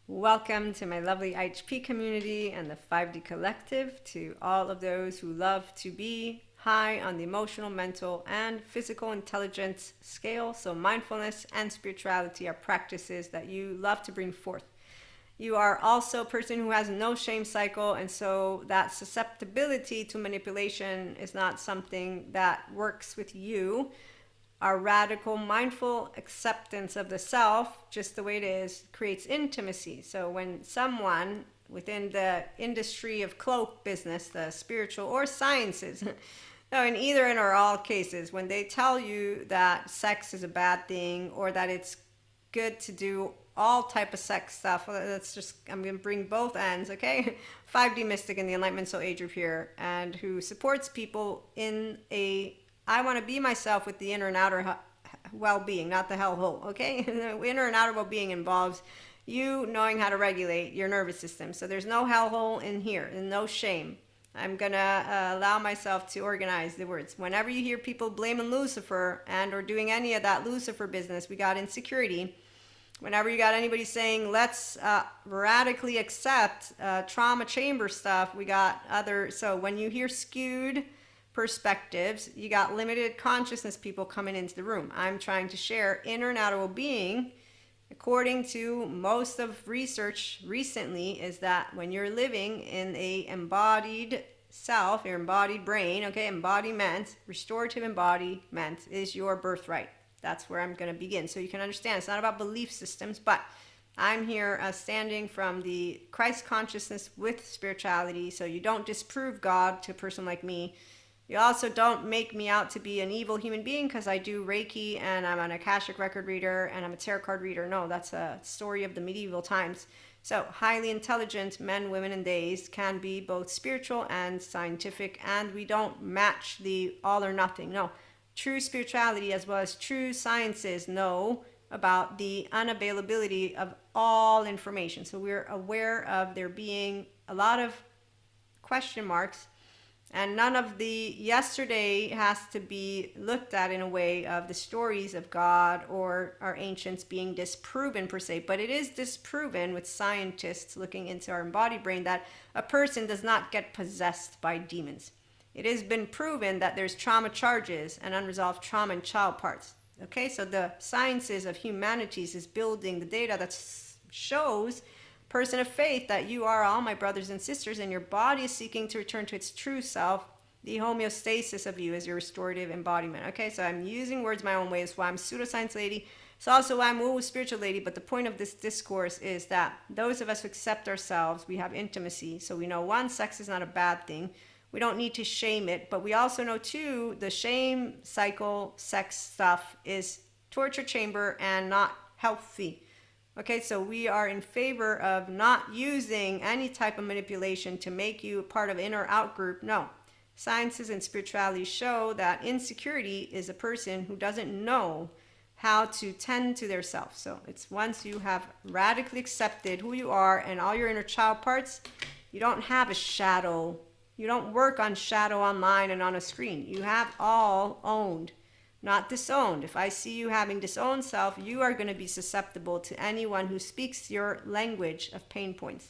Welcome to my lovely IHP community and the 5D collective, to all of those who love to be high on the emotional, mental, and physical intelligence scale. So mindfulness and spirituality are practices that you love to bring forth. You are also a person who has no shame cycle, and so that susceptibility to manipulation is not something that works with you. Our radical mindful acceptance of the self, just the way it is, creates intimacy. So when someone within the industry of cloak business, the spiritual or sciences, no, in either and or all cases, when they tell you that sex is a bad thing or that it's good to do all type of sex stuff, that's just, I'm going to bring both ends, okay? 5D mystic in the Enlightenment Soul Age group here, and who supports people in a I want to be myself with the inner and outer well-being, not the hellhole, okay? The inner and outer well-being involves you knowing how to regulate your nervous system. So there's no hellhole in here and no shame. I'm going to allow myself to organize the words. Whenever you hear people blaming Lucifer and or doing any of that Lucifer business, we got insecurity. Whenever you got anybody saying, let's radically accept trauma chamber stuff, we got other. So when you hear skewed perspectives, you got limited consciousness people coming into the room. I'm trying to share inner and outer well-being. According to most of research recently, is that when you're living in a embodied self, your embodied brain, okay, embodiment, restorative embodiment is your birthright. That's where I'm going to begin. So you can understand it's not about belief systems, but I'm here standing from the Christ consciousness with spirituality. So you don't disprove God to a person like me. You also don't make me out to be an evil human being because I do Reiki and I'm an Akashic record reader and I'm a tarot card reader. No, that's a story of the medieval times. So highly intelligent men, women, and theys can be both spiritual and scientific, and we don't match the all or nothing. No, true spirituality as well as true sciences know about the unavailability of all information. So we're aware of there being a lot of question marks, and none of the yesterday has to be looked at in a way of the stories of God or our ancients being disproven per se, but it is disproven with scientists looking into our embodied brain that a person does not get possessed by demons. It has been proven that there's trauma charges and unresolved trauma in child parts. Okay, so the sciences of humanities is building the data that shows person of faith that you are all my brothers and sisters, and your body is seeking to return to its true self. The homeostasis of you is your restorative embodiment. Okay, so I'm using words my own way. That's why I'm pseudoscience lady. It's also why I'm woo spiritual lady. But the point of this discourse is that those of us who accept ourselves, we have intimacy. So we know, one, sex is not a bad thing. We don't need to shame it. But we also know, two, the shame cycle, sex stuff is torture chamber and not healthy. Okay, so we are in favor of not using any type of manipulation to make you part of in or out group. No. Sciences and spirituality show that insecurity is a person who doesn't know how to tend to their self. So it's once you have radically accepted who you are and all your inner child parts, you don't have a shadow. You don't work on shadow online and on a screen. You have all owned, not disowned. If I see you having disowned self, you are going to be susceptible to anyone who speaks your language of pain points.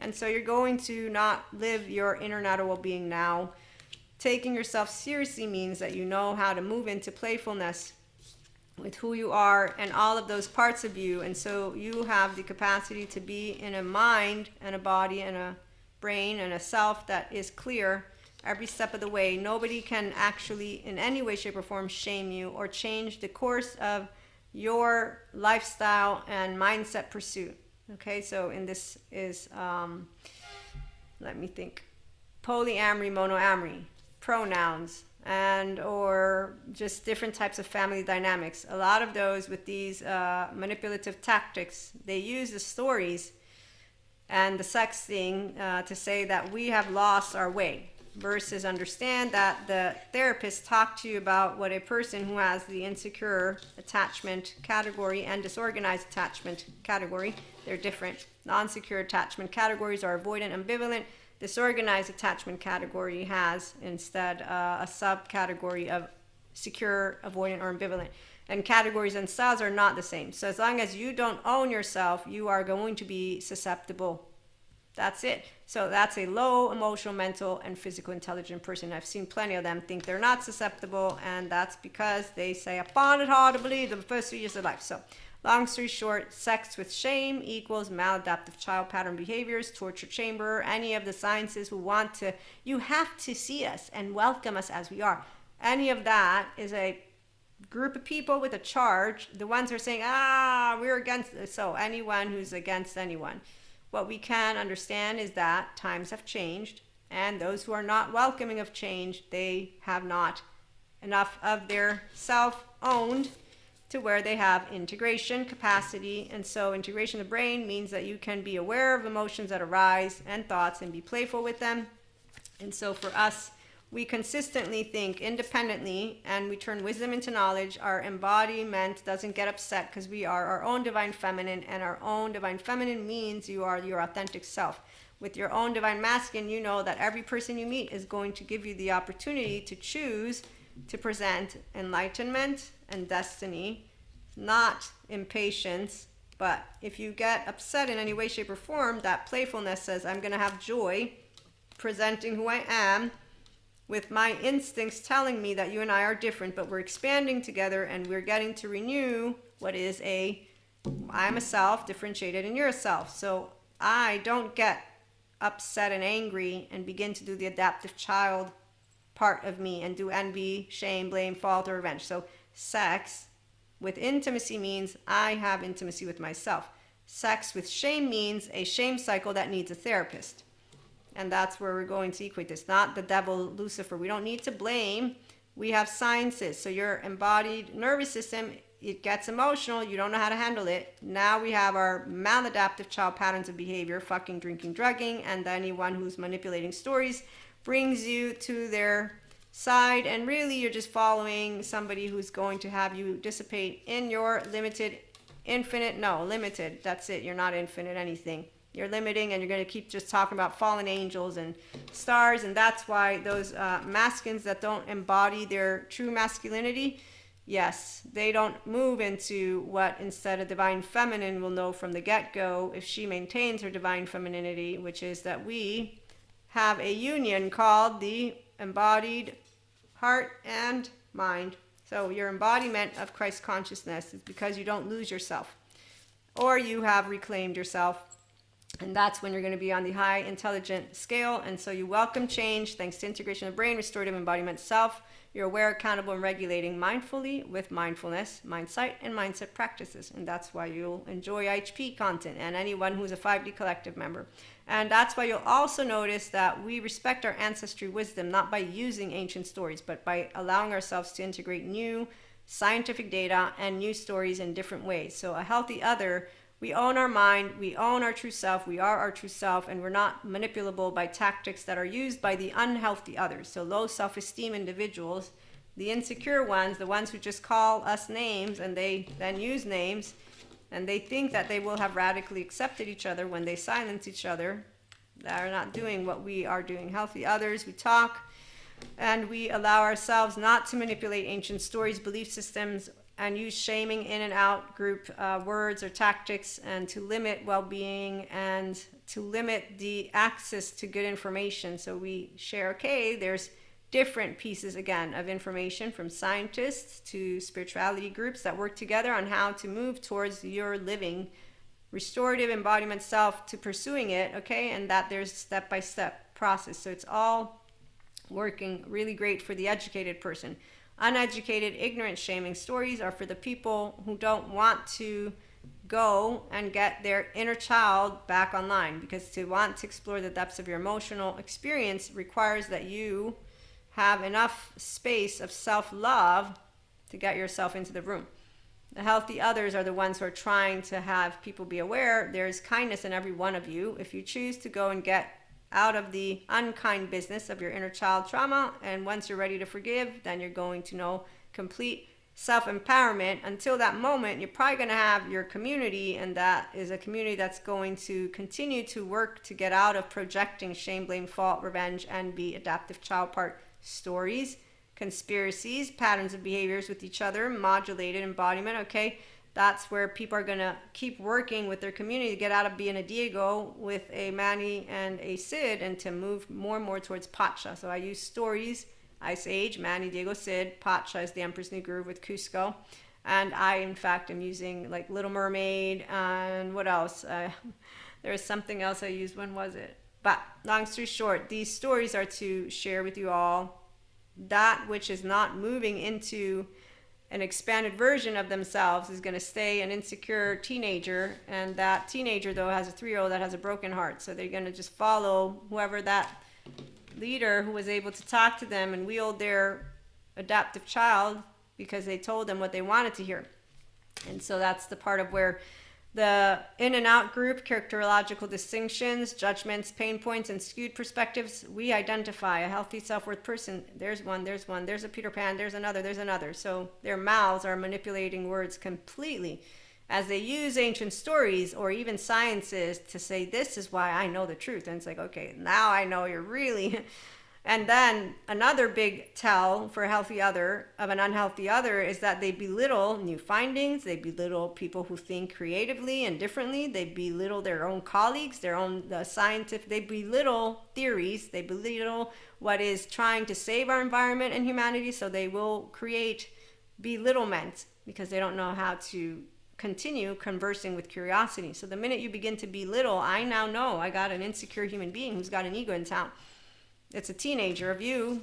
And so you're going to not live your inner and outer well-being now. Taking yourself seriously means that you know how to move into playfulness with who you are and all of those parts of you. And so you have the capacity to be in a mind and a body and a brain and a self that is clear every step of the way. Nobody can actually in any way, shape, or form shame you or change the course of your lifestyle and mindset pursuit. Okay, so in this is, let me think, polyamory, monoamory, pronouns, and or just different types of family dynamics. A lot of those with these manipulative tactics, they use the stories and the sex thing to say that we have lost our way, versus understand that the therapist talked to you about what a person who has the insecure attachment category and disorganized attachment category, they're different. Non-secure attachment categories are avoidant, ambivalent. Disorganized attachment category has instead a subcategory of secure, avoidant, or ambivalent. and categories and styles are not the same. So as long as you don't own yourself, you are going to be susceptible. That's it. So that's a low emotional, mental, and physical intelligent person. I've seen plenty of them think they're not susceptible, and that's because they say, I found it hard to believe the first 3 years of life. So long story short, sex with shame equals maladaptive child pattern behaviors, torture chamber, any of the sciences who want to, you have to see us and welcome us as we are. Any of that is a group of people with a charge. The ones who are saying, we're against this. So anyone who's against anyone. What we can understand is that times have changed, and those who are not welcoming of change, they have not enough of their self owned to where they have integration capacity. And so integration of the brain means that you can be aware of emotions that arise and thoughts and be playful with them. And so for us, we consistently think independently, and we turn wisdom into knowledge. Our embodiment doesn't get upset because we are our own divine feminine, and our own divine feminine means you are your authentic self. With your own divine masculine, you know that every person you meet is going to give you the opportunity to choose to present enlightenment and destiny, not impatience. But if you get upset in any way, shape, or form, that playfulness says, I'm going to have joy presenting who I am, with my instincts telling me that you and I are different, but we're expanding together, and we're getting to renew what is I'm a self differentiated and you're a self. So I don't get upset and angry and begin to do the adaptive child part of me and do envy, shame, blame, fault, or revenge. So sex with intimacy means I have intimacy with myself. Sex with shame means a shame cycle that needs a therapist. And that's where we're going to equate this. Not the devil, Lucifer. We don't need to blame. We have sciences. So your embodied nervous system, it gets emotional. You don't know how to handle it. Now we have our maladaptive child patterns of behavior, fucking, drinking, drugging, and anyone who's manipulating stories brings you to their side. And really, you're just following somebody who's going to have you dissipate in your limited, limited. That's it. You're not infinite anything. You're limiting, and you're going to keep just talking about fallen angels and stars. And that's why those masculines that don't embody their true masculinity, yes, they don't move into what instead a divine feminine will know from the get-go if she maintains her divine femininity, which is that we have a union called the embodied heart and mind. So your embodiment of Christ consciousness is because you don't lose yourself, or you have reclaimed yourself. And that's when you're going to be on the high intelligent scale. And so you welcome change thanks to integration of brain, restorative embodiment self. You're aware, accountable, and regulating mindfully with mindfulness, mindsight, and mindset practices. And that's why you'll enjoy HP content and anyone who's a 5D collective member. And that's why you'll also notice that we respect our ancestry wisdom, not by using ancient stories, but by allowing ourselves to integrate new scientific data and new stories in different ways. So a healthy other, we own our mind, we own our true self, we are our true self, and we're not manipulable by tactics that are used by the unhealthy others. So low self-esteem individuals, the insecure ones, the ones who just call us names and they then use names, and they think that they will have radically accepted each other when they silence each other. They are not doing what we are doing. Healthy others, we talk, and we allow ourselves not to manipulate ancient stories, belief systems, and use shaming in and out group words or tactics, and to limit well-being and to limit the access to good information. So we share, okay, there's different pieces, again, of information from scientists to spirituality groups that work together on how to move towards your living restorative embodiment self to pursuing it, okay, and that there's step-by-step process. So it's all working really great for the educated person. Uneducated, ignorant, shaming stories are for the people who don't want to go and get their inner child back online, because to want to explore the depths of your emotional experience requires that you have enough space of self-love to get yourself into the room. The healthy others are the ones who are trying to have people be aware there's kindness in every one of you. If you choose to go and get out of the unkind business of your inner child trauma, and once you're ready to forgive, then you're going to know complete self-empowerment. Until that moment, you're probably going to have your community, and that is a community that's going to continue to work to get out of projecting shame, blame, fault, revenge, and be adaptive child part stories. conspiracies, patterns of behaviors with each other, modulated embodiment. Okay, that's where people are going to keep working with their community to get out of being a Diego with a Manny and a Sid and to move more and more towards Pacha. So I use stories, Ice Age, Manny, Diego, Sid. Pacha is the Emperor's New Groove with Cusco. And I, in fact, am using like Little Mermaid and what else? There was something else I used. When was it? But long story short, these stories are to share with you all that which is not moving into an expanded version of themselves is going to stay an insecure teenager. And that teenager, though, has a 3-year-old that has a broken heart. So they're going to just follow whoever that leader who was able to talk to them and wield their adaptive child because they told them what they wanted to hear. And so that's the part of where the in and out group, characterological distinctions, judgments, pain points, and skewed perspectives, we identify a healthy self-worth person. There's one, there's a Peter Pan, there's another. So their mouths are manipulating words completely as they use ancient stories or even sciences to say, this is why I know the truth. And it's like, okay, now I know you're really... And then another big tell for a healthy other of an unhealthy other is that they belittle new findings. They belittle people who think creatively and differently. They belittle their own colleagues, their own scientific. They belittle theories. They belittle what is trying to save our environment and humanity. So they will create belittlement because they don't know how to continue conversing with curiosity. So the minute you begin to belittle, I now know I got an insecure human being who's got an ego in town. It's a teenager of you,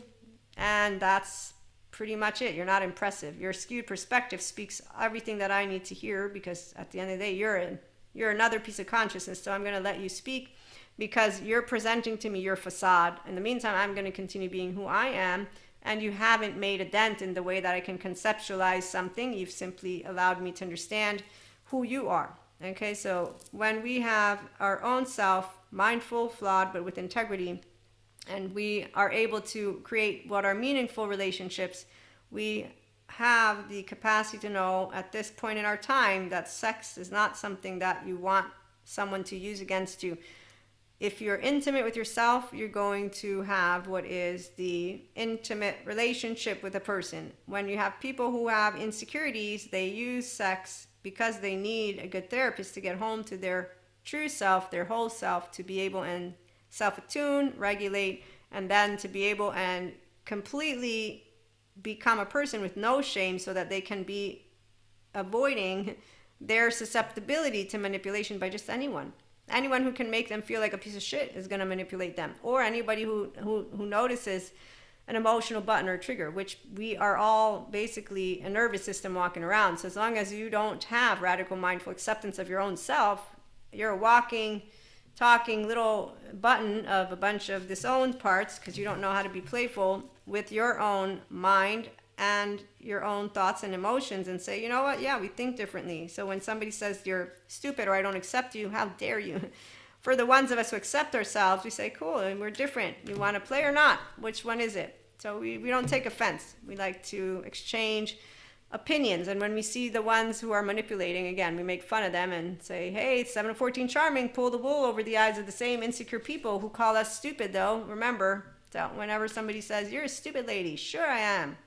and that's pretty much it. You're not impressive. Your skewed perspective speaks everything that I need to hear because at the end of the day, you're another piece of consciousness. So I'm going to let you speak because you're presenting to me your facade. In the meantime, I'm going to continue being who I am, and you haven't made a dent in the way that I can conceptualize something. You've simply allowed me to understand who you are. Okay, so when we have our own self, mindful, flawed, but with integrity, and we are able to create what are meaningful relationships, we have the capacity to know at this point in our time that sex is not something that you want someone to use against you. If you're intimate with yourself, you're going to have what is the intimate relationship with a person. When you have people who have insecurities, they use sex because they need a good therapist to get home to their true self, their whole self, to be able and self-attune, regulate, and then to be able and completely become a person with no shame so that they can be avoiding their susceptibility to manipulation by just anyone. Anyone who can make them feel like a piece of shit is going to manipulate them. Or anybody who notices an emotional button or trigger, which we are all basically a nervous system walking around. So as long as you don't have radical mindful acceptance of your own self, you're a walking, talking little button of a bunch of disowned parts because you don't know how to be playful with your own mind and your own thoughts and emotions and say, you know what, yeah, we think differently. So when somebody says you're stupid or I don't accept you, how dare you? For the ones of us who accept ourselves, we say, cool, and we're different. You want to play or not? Which one is it? So we don't take offense. We like to exchange opinions, and when we see the ones who are manipulating, again, we make fun of them and say, hey, 7 of 14 charming, pull the wool over the eyes of the same insecure people who call us stupid, though. Remember, so whenever somebody says, you're a stupid lady, sure I am.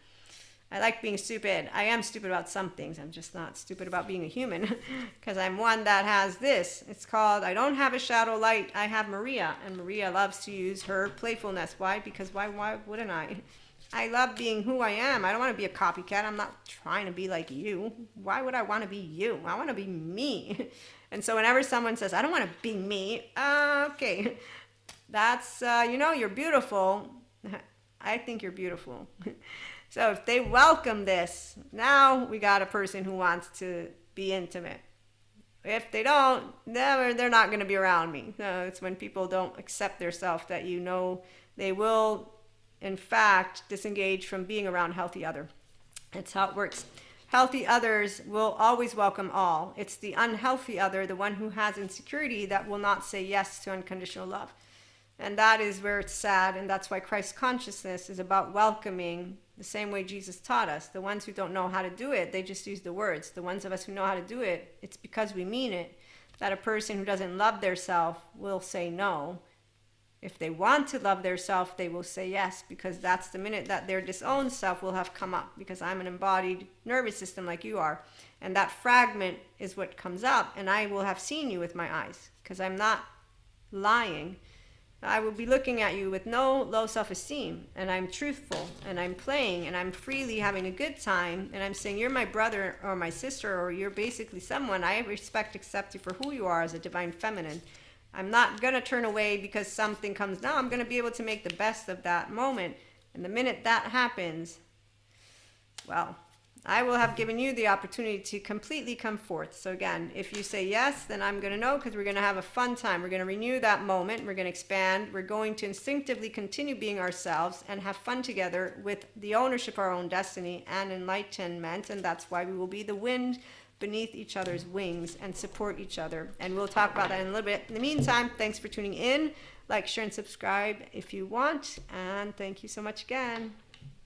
I like being stupid. I am stupid about some things. I'm just not stupid about being a human because I'm one that has this. It's called, I don't have a shadow light. I have Maria, and Maria loves to use her playfulness. Why? Because why wouldn't I? I love being who I am. I don't want to be a copycat. I'm not trying to be like you. Why would I want to be you? I want to be me. And so whenever someone says, I don't want to be me, okay, that's, you're beautiful. I think you're beautiful. So if they welcome this, now we got a person who wants to be intimate. If they don't, they're not going to be around me. So it's when people don't accept themselves that they will, in fact, disengage from being around healthy other. That's how it works. Healthy others will always welcome all. It's the unhealthy other, the one who has insecurity, that will not say yes to unconditional love. And that is where it's sad, and that's why Christ consciousness is about welcoming the same way Jesus taught us. The ones who don't know how to do it, they just use the words. The ones of us who know how to do it, it's because we mean it. That a person who doesn't love their self will say no. If they want to love their self, they will say yes, because that's the minute that their disowned self will have come up, because I'm an embodied nervous system like you are. And that fragment is what comes up, and I will have seen you with my eyes, because I'm not lying. I will be looking at you with no low self-esteem, and I'm truthful, and I'm playing, and I'm freely having a good time, and I'm saying you're my brother or my sister, or you're basically someone I respect, accept you for who you are as a divine feminine. I'm not going to turn away because something comes now. I'm going to be able to make the best of that moment. And the minute that happens, well, I will have given you the opportunity to completely come forth. So again, if you say yes, then I'm going to know, because we're going to have a fun time. We're going to renew that moment. We're going to expand. We're going to instinctively continue being ourselves and have fun together with the ownership of our own destiny and enlightenment. And that's why we will be the wind beneath each other's wings and support each other. And we'll talk about that in a little bit. In the meantime, thanks for tuning in. Like, share, and subscribe if you want. And thank you so much again.